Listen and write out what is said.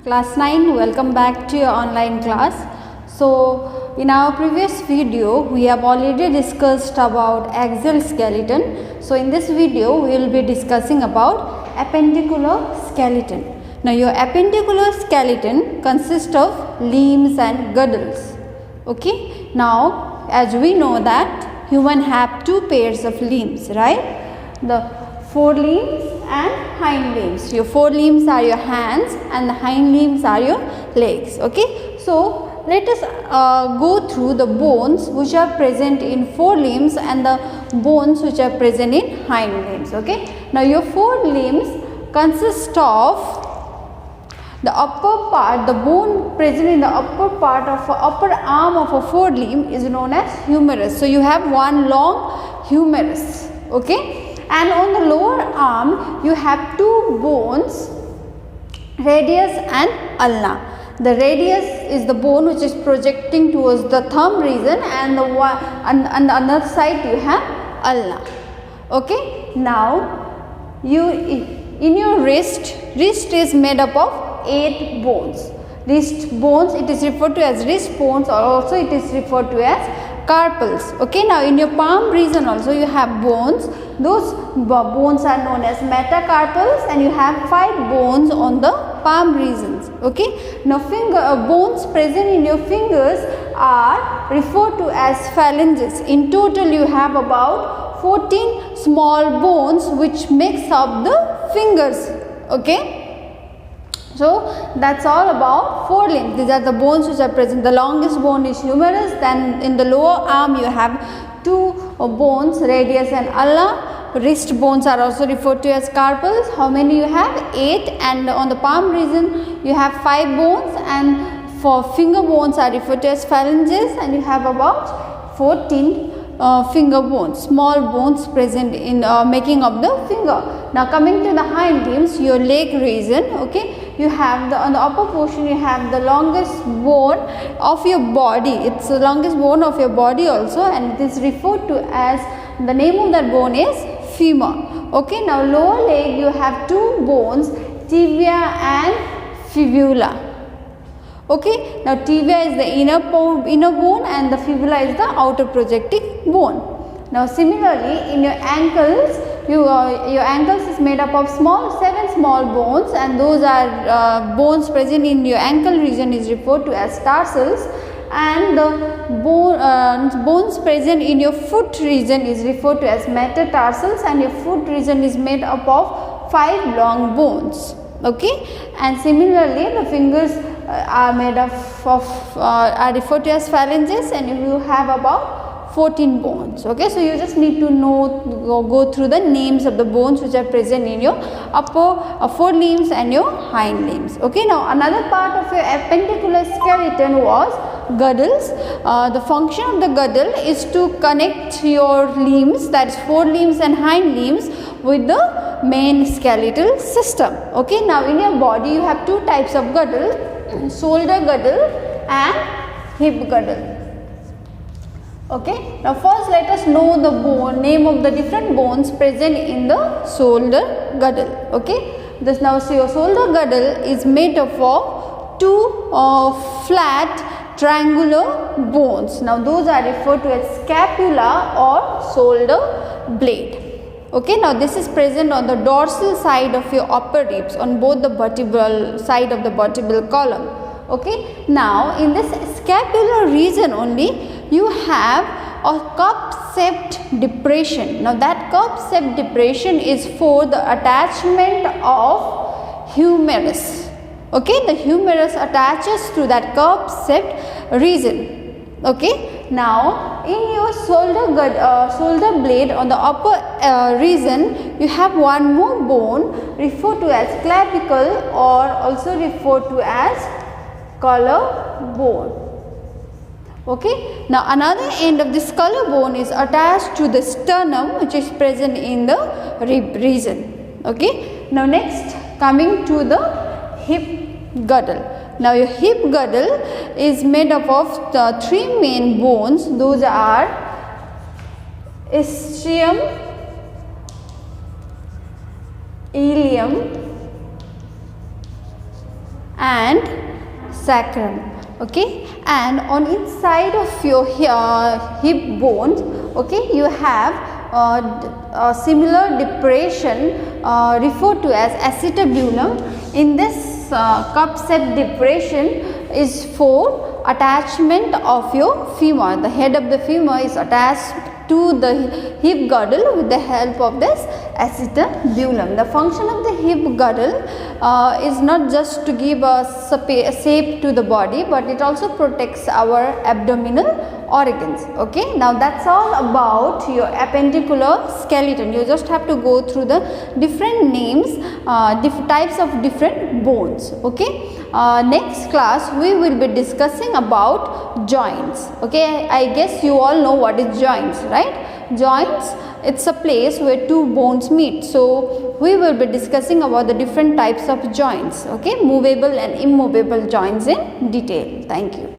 Class 9, welcome back to your online class. So, in our previous video, we have already discussed about axial skeleton. So, in this video, we will be discussing about appendicular skeleton. Now, your appendicular skeleton consists of limbs and girdles. Okay. Now, as we know that human have two pairs of limbs, right? The forelimbs and hind limbs. Your forelimbs are your hands and the hind limbs are your legs. Okay. So, let us go through the bones which are present in forelimbs and the bones which are present in hind limbs. Okay. Now, your forelimbs consist of the upper part, the bone present in the upper part of upper arm of a forelimb is known as humerus. So, you have one long humerus. Okay. And on the lower arm, you have two bones, radius and ulna. The radius is the bone which is projecting towards the thumb region, and the one on the other side you have ulna. Okay. Now, in your wrist is made up of 8 bones. Wrist bones, it is referred to as wrist bones, or also it is referred to as carpals. Okay. Now, in your palm region also you have bones. Those bones are known as metacarpals, and you have 5 bones on the palm regions. Okay. Now, bones present in your fingers are referred to as phalanges. In total, you have about 14 small bones which makes up the fingers. Okay. So, that is all about forelimbs. These are the bones which are present. The longest bone is humerus. Then in the lower arm you have 2 bones, radius and ulna. Wrist bones are also referred to as carpals. How many you have? 8. And on the palm region you have 5 bones, and for finger bones are referred to as phalanges, and you have about 14 finger bones, small bones present in making up the finger. Now, coming to the hind limbs, your leg region. Okay. You have on the upper portion you have the longest bone of your body. It's the longest bone of your body also, and it is referred to as, the name of that bone is femur. Okay. Now, lower leg you have 2 bones, tibia and fibula. Okay. Now, tibia is the inner bone and the fibula is the outer projecting bone. Now, similarly, in your ankles, your ankles is made up of 7 small bones, and those are bones present in your ankle region is referred to as tarsals, and the bones present in your foot region is referred to as metatarsals, and your foot region is made up of 5 long bones. Okay. And similarly, the fingers are made up of are referred to as phalanges, and you have about 14 bones. Okay. So, you just need to go through the names of the bones which are present in your upper forelimbs and your hind limbs. Okay. Now, another part of your appendicular skeleton was girdles. The function of the girdle is to connect your limbs, that is forelimbs and hind limbs, with the main skeletal system. Okay. Now, in your body you have 2 types of girdle, shoulder girdle and hip girdle. Okay. Now, first let us know the name of the different bones present in the shoulder girdle. Okay. This now, so your shoulder girdle is made up of 2 flat triangular bones. Now, those are referred to as scapula or shoulder blade. Okay. Now, this is present on the dorsal side of your upper ribs, on both the vertebral side of the vertebral column. Okay. Now, in this scapular region only you have a cup-shaped depression. Now, that cup-shaped depression is for the attachment of humerus. Okay. The humerus attaches to that cup-shaped region. Okay. Now, in your shoulder blade on the upper region, you have one more bone referred to as clavicle, or also referred to as collarbone. Okay. Now, another end of this collarbone is attached to the sternum, which is present in the rib region. Okay. Now, next coming to the hip girdle. Now, your hip girdle is made up of the 3 main bones. Those are ischium, ilium and sacrum. Okay, and on inside of your hip bones, okay, you have a similar depression referred to as acetabulum. In this cup shaped depression is for attachment of your femur. The head of the femur is attached to the hip girdle with the help of this acetabulum. The function of the hip girdle is not just to give a shape to the body, but it also protects our abdominal organs. Okay, now that's all about your appendicular skeleton. You just have to go through the different names, types of different bones. Okay, next class we will be discussing about joints. Okay, I guess you all know what is joints, right? Joints, it's a place where two bones meet. So we will be discussing about the different types of joints. Okay, movable and immovable joints in detail. Thank you.